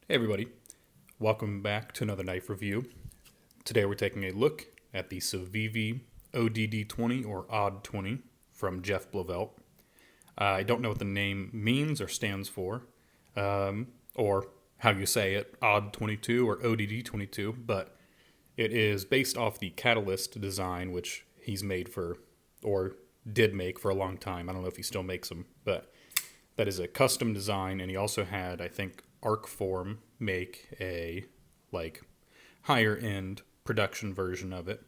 Hey everybody, welcome back to another knife review. Today we're taking a look at the Civivi ODD20 or ODD20 from Jeff Blavelt. I don't know what the name means or stands for, or how you say it, ODD22 or ODD22, but it is based off the Catalyst design, which he's made for, or did make for a long time. I don't know if he still makes them, but that is a custom design, and he also had, I think, Arcform make a higher end production version of it.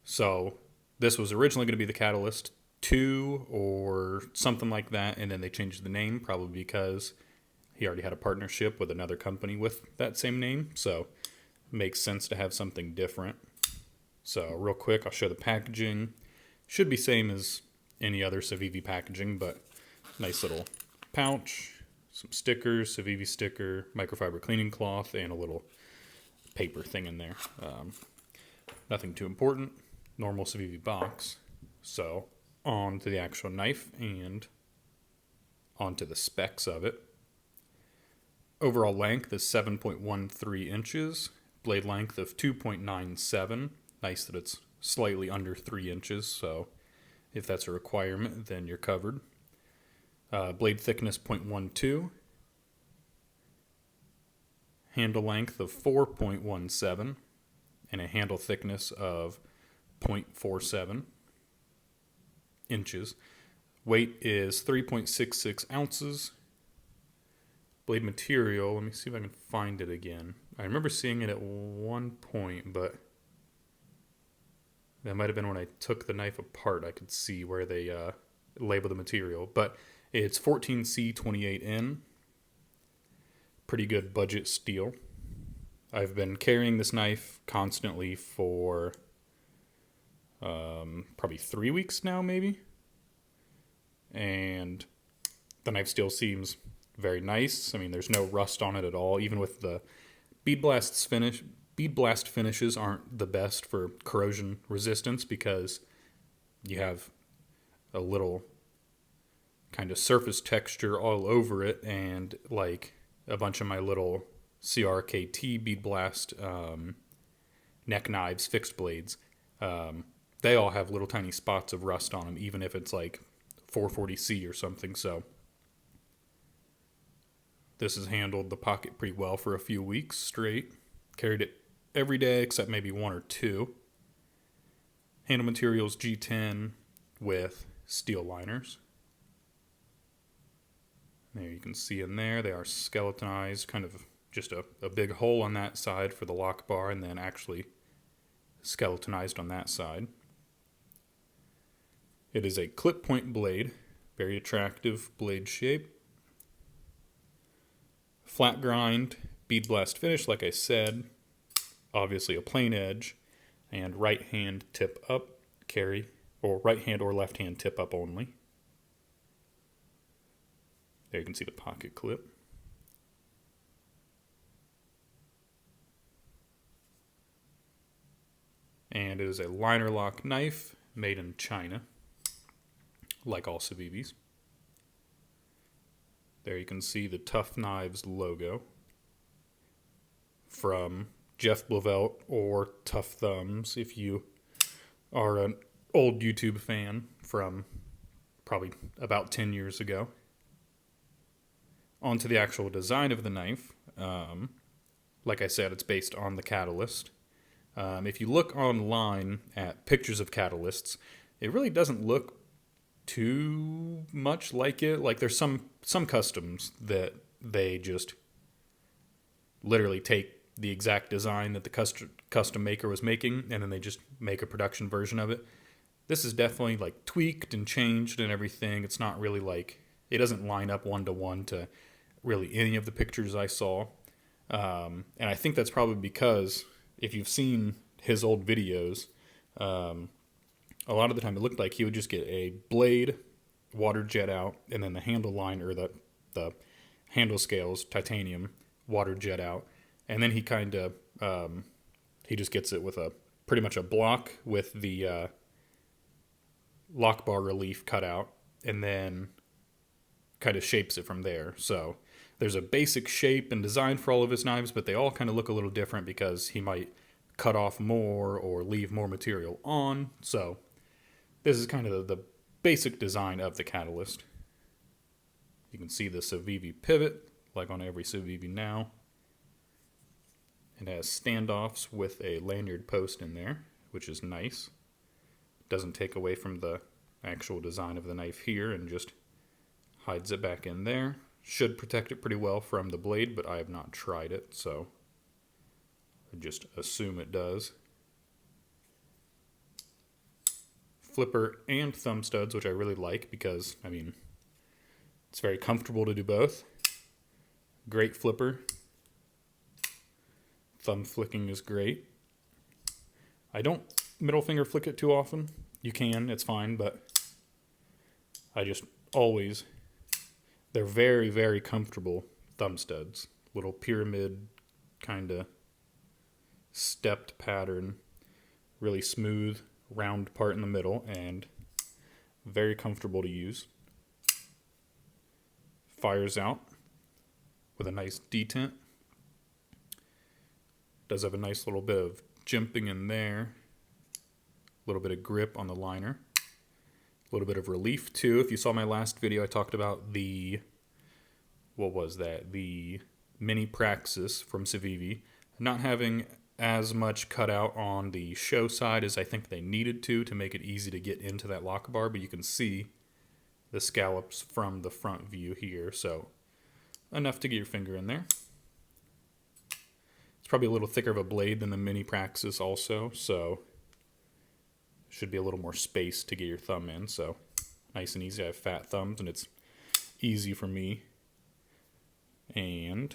So this was originally going to be the Catalyst 2 or something like that, and then they changed the name probably because he already had a partnership with another company with that same name. So it makes sense to have something different. So real quick, I'll show the packaging. Should be same as any other Civivi packaging, but nice little pouch, some stickers, Civivi sticker, microfiber cleaning cloth, and a little paper thing in there. Nothing too important. Normal Civivi box. So on to the actual knife and onto the specs of it. Overall length is 7.13 inches. Blade length of 2.97. Nice that it's slightly under 3 inches, so if that's a requirement, then you're covered. Blade thickness 0.12. Handle length of 4.17 and a handle thickness of 0.47 inches. Weight is 3.66 ounces. Blade material, let me see if I can find it again. I remember seeing it at one point, but that might have been when I took the knife apart. I could see where they label the material, but it's 14C28N. Pretty good budget steel. I've been carrying this knife constantly for probably 3 weeks now, maybe. And the knife still seems very nice. I mean, there's no rust on it at all. Even with the bead blast finishes aren't the best for corrosion resistance because you have a little kind of surface texture all over it, and like a bunch of my little CRKT bead blast neck knives, fixed blades, they all have little tiny spots of rust on them, even if it's like 440C or something. So this has handled the pocket pretty well for a few weeks straight. Carried it every day except maybe one or two. Handle materials G10 with steel liners. There you can see in there, they are skeletonized, kind of just a big hole on that side for the lock bar, and then actually skeletonized on that side. It is a clip point blade, very attractive blade shape. Flat grind, bead blast finish, like I said, obviously a plain edge, and right hand tip up carry, or right hand or left hand tip up only. There you can see the pocket clip. And it is a liner lock knife made in China, like all Civivis. There you can see the TuffKnives logo from Jeff Blavelt, or Tough Thumbs if you are an old YouTube fan from probably about 10 years ago. Onto the actual design of the knife. Like I said, it's based on the Catalyst. If you look online at pictures of Catalysts, it really doesn't look too much like it. Like there's some customs that they just literally take the exact design that the custom maker was making, and then they just make a production version of it. This is definitely like tweaked and changed and everything. It's not really like, it doesn't line up one-to-one to really any of the pictures I saw. And I think that's probably because if you've seen his old videos, a lot of the time it looked like he would just get a blade, water jet out, and then the handle line, or the handle scales, titanium, water jet out. And then he kind of, he just gets it with pretty much a block with the lock bar relief cut out, and then kind of shapes it from there. So there's a basic shape and design for all of his knives, but they all kind of look a little different because he might cut off more or leave more material on. So this is kind of the basic design of the Catalyst. You can see the Civivi pivot, like on every Civivi now. It has standoffs with a lanyard post in there, which is nice. Doesn't take away from the actual design of the knife here and just hides it back in there. Should protect it pretty well from the blade, but I have not tried it, so I just assume it does. Flipper and thumb studs, which I really like because, I mean, it's very comfortable to do both. Great flipper. Thumb flicking is great. I don't middle finger flick it too often. You can, it's fine, but I just always, they're very, very comfortable thumb studs. Little pyramid kind of stepped pattern. Really smooth, round part in the middle, and very comfortable to use. Fires out with a nice detent. Does have a nice little bit of jimping in there. A little bit of grip on the liner. A little bit of relief too. If you saw my last video, I talked about the, what was that? The Mini Praxis from Civivi not having as much cutout on the show side as I think they needed to make it easy to get into that lock bar, but you can see the scallops from the front view here, so enough to get your finger in there. It's probably a little thicker of a blade than the Mini Praxis also, so should be a little more space to get your thumb in, so nice and easy. I have fat thumbs and it's easy for me. And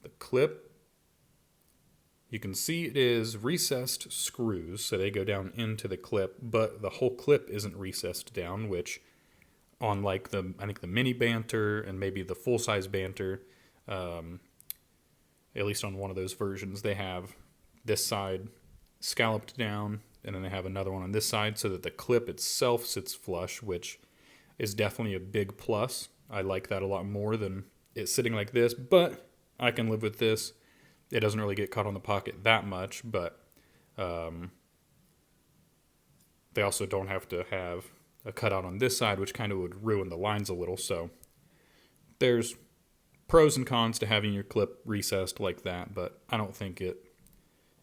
the clip, you can see it is recessed screws, so they go down into the clip, but the whole clip isn't recessed down, which on like the, I think the mini Banter and maybe the full-size Banter, at least on one of those versions, they have this side scalloped down, and then they have another one on this side so that the clip itself sits flush, which is definitely a big plus. I like that a lot more than it sitting like this, but I can live with this. It doesn't really get caught on the pocket that much, but they also don't have to have a cutout on this side, which kind of would ruin the lines a little. So there's pros and cons to having your clip recessed like that, but I don't think it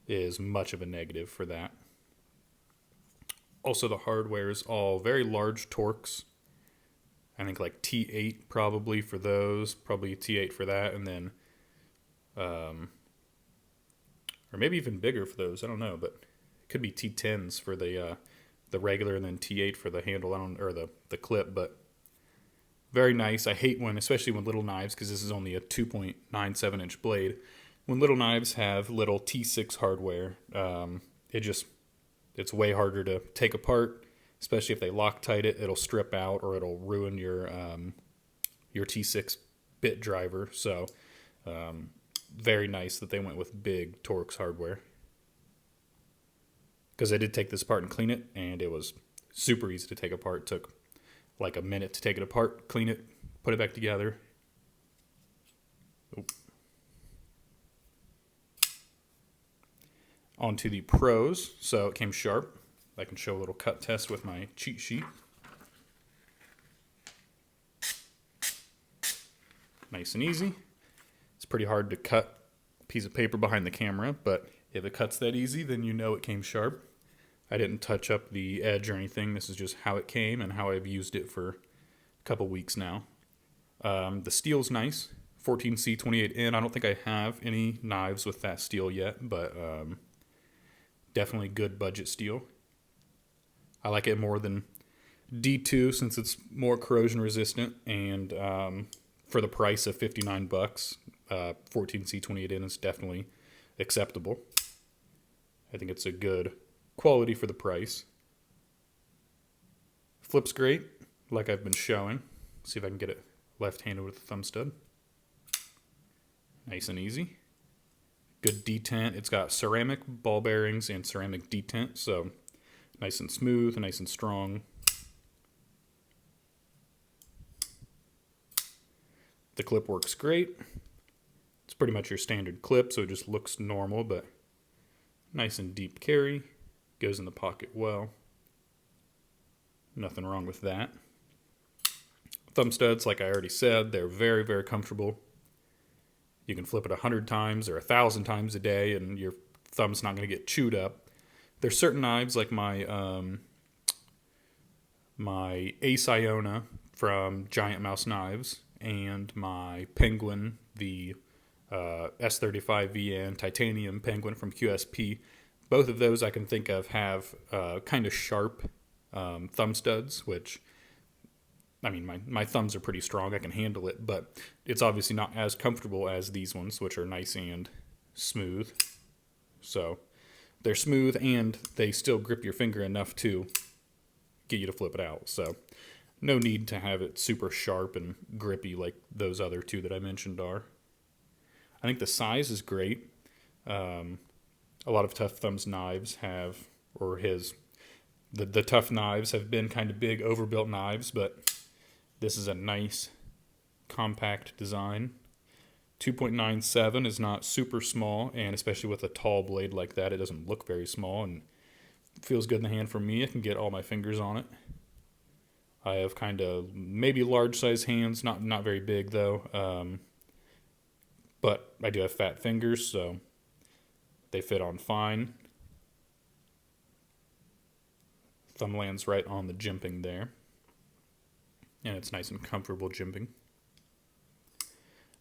is much of a negative for that. Also, the hardware is all very large Torx. I think like T8 probably for those, probably T8 for that, and then or maybe even bigger for those. I don't know, but it could be T10s for the regular, and then T8 for the handle or the clip. But very nice. I hate when, especially when little knives, because this is only a 2.97 inch blade. When little knives have little T6 hardware, it's way harder to take apart, especially if they Loctite it. It'll strip out or it'll ruin your T6 bit driver. So very nice that they went with big Torx hardware, because I did take this apart and clean it, and it was super easy to take apart. It took like a minute to take it apart, clean it, put it back together. Oop. On to the pros. So it came sharp. I can show a little cut test with my cheat sheet. Nice and easy. It's pretty hard to cut a piece of paper behind the camera, but if it cuts that easy, then you know it came sharp. I didn't touch up the edge or anything. This is just how it came and how I've used it for a couple weeks now. The steel's nice. 14C28N. I don't think I have any knives with that steel yet, but definitely good budget steel. I like it more than D2 since it's more corrosion resistant, and for the price of $59, 14C28N is definitely acceptable. I think it's a good quality for the price. Flips great, like I've been showing. See if I can get it left-handed with the thumb stud. Nice and easy. Good detent. It's got ceramic ball bearings and ceramic detent, so nice and smooth, nice and strong. The clip works great. It's pretty much your standard clip, so it just looks normal, but nice and deep carry. Goes in the pocket well. Nothing wrong with that. Thumb studs, like I already said, they're very, very comfortable. You can flip it 100 times or 1,000 times a day, and your thumb's not going to get chewed up. There's certain knives, like my Ace Iona from Giant Mouse Knives, and my Penguin, the S35VN titanium Penguin from QSP. Both of those I can think of have kind of sharp thumb studs, which, I mean, my thumbs are pretty strong. I can handle it, but it's obviously not as comfortable as these ones, which are nice and smooth. So they're smooth, and they still grip your finger enough to get you to flip it out. So no need to have it super sharp and grippy like those other two that I mentioned are. I think the size is great. A lot of Tough Thumbs knives have, or the TuffKnives have been kind of big, overbuilt knives, but this is a nice, compact design. 2.97 is not super small, and especially with a tall blade like that, it doesn't look very small, and feels good in the hand for me. I can get all my fingers on it. I have kind of maybe large size hands, not very big though, but I do have fat fingers, so they fit on fine. Thumb lands right on the jimping there, and it's nice and comfortable jimping.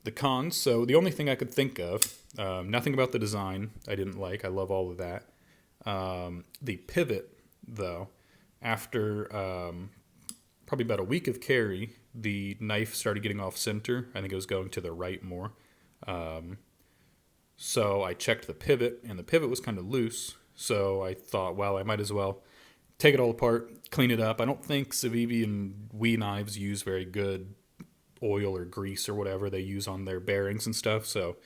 The cons, so the only thing I could think of, nothing about the design I didn't like. I love all of that. The pivot, though, after probably about a week of carry, the knife started getting off center. I think it was going to the right more. So I checked the pivot, and the pivot was kind of loose. So I thought, well, I might as well take it all apart, clean it up. I don't think Civivi and WE knives use very good oil or grease or whatever they use on their bearings and stuff. So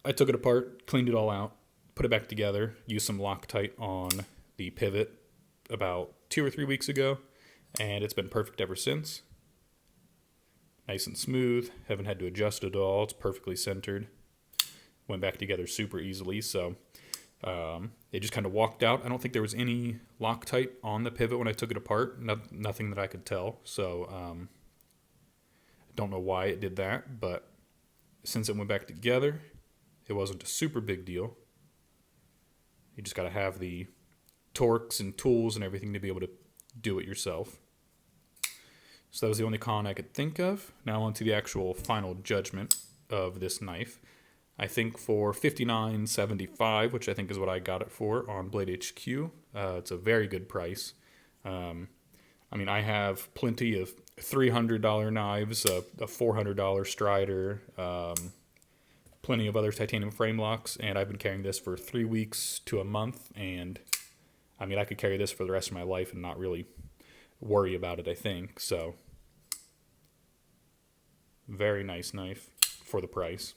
I took it apart, cleaned it all out, put it back together, used some Loctite on the pivot about 2 or 3 weeks ago, and it's been perfect ever since. Nice and smooth, haven't had to adjust it at all. It's perfectly centered. Went back together super easily, so it just kind of walked out. I don't think there was any Loctite on the pivot when I took it apart, nothing that I could tell, so I don't know why it did that, but since it went back together, it wasn't a super big deal. You just got to have the torques and tools and everything to be able to do it yourself. So that was the only con I could think of. Now on to the actual final judgment of this knife. I think for $59.75, which I think is what I got it for on Blade HQ, it's a very good price. I mean, I have plenty of $300 knives, a $400 Strider, plenty of other titanium frame locks, and I've been carrying this for 3 weeks to a month, and I mean, I could carry this for the rest of my life and not really worry about it, I think. So very nice knife for the price.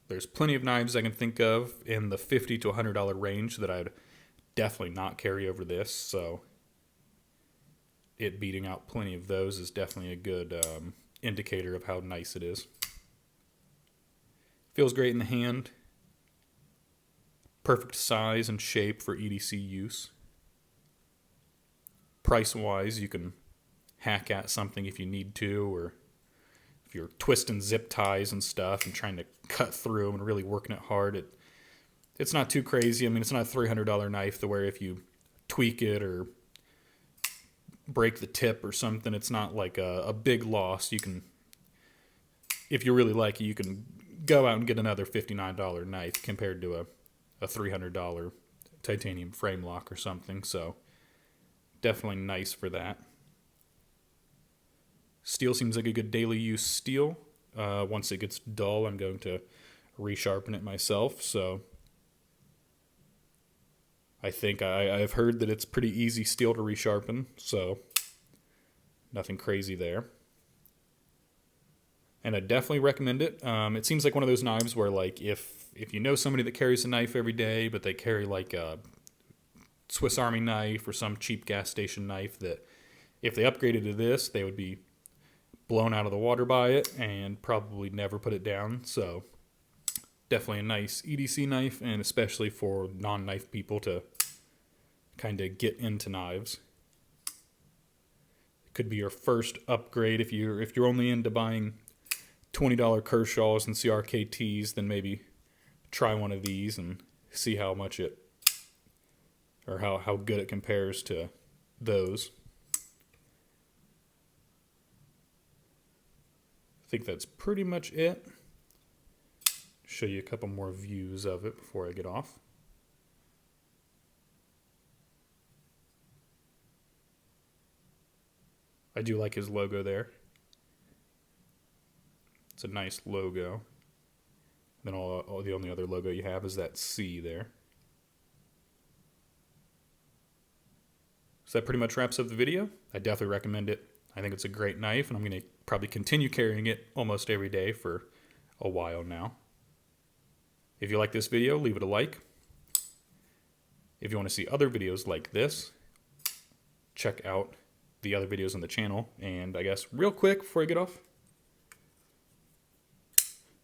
There's plenty of knives I can think of in the $50 to $100 range that I'd definitely not carry over this, so it beating out plenty of those is definitely a good indicator of how nice it is. Feels great in the hand. Perfect size and shape for EDC use. Price-wise, you can hack at something if you need to, or if you're twisting zip ties and stuff and trying to cut through and really working it hard, it's not too crazy. I mean, it's not a $300 knife to where if you tweak it or break the tip or something, it's not like a big loss. You can, if you really like it, you can go out and get another $59 knife compared to a $300 titanium frame lock or something. So definitely nice for that. Steel seems like a good daily use steel. Once it gets dull, I'm going to resharpen it myself. So I think I've heard that it's pretty easy steel to resharpen, so nothing crazy there. And I definitely recommend it. It seems like one of those knives where, like, if you know somebody that carries a knife every day, but they carry like a Swiss Army knife or some cheap gas station knife, that if they upgraded to this, they would be blown out of the water by it and probably never put it down. So definitely a nice EDC knife, and especially for non-knife people to kind of get into knives. It could be your first upgrade if you're only into buying $20 Kershaws and CRKTs, then maybe try one of these and see how much it, or how good it compares to those. I think that's pretty much it. Show you a couple more views of it before I get off. I do like his logo there. It's a nice logo. Then all the only other logo you have is that C there. So that pretty much wraps up the video. I definitely recommend it. I think it's a great knife, and I'm going to probably continue carrying it almost every day for a while now. If you like this video, leave it a like. If you want to see other videos like this, check out the other videos on the channel. And I guess real quick before I get off,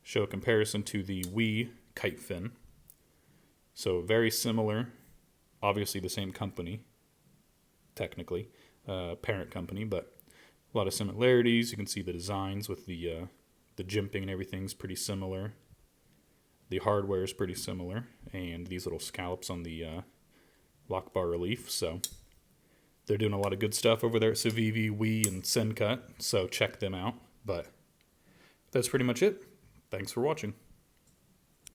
show a comparison to the Wii kite fin. So very similar, obviously the same company, technically, parent company, but a lot of similarities. You can see the designs with the jimping and everything's pretty similar. The hardware is pretty similar, and these little scallops on the lock bar relief. So they're doing a lot of good stuff over there at Civivi, Wii, and Sencut, so check them out. But that's pretty much it. Thanks for watching.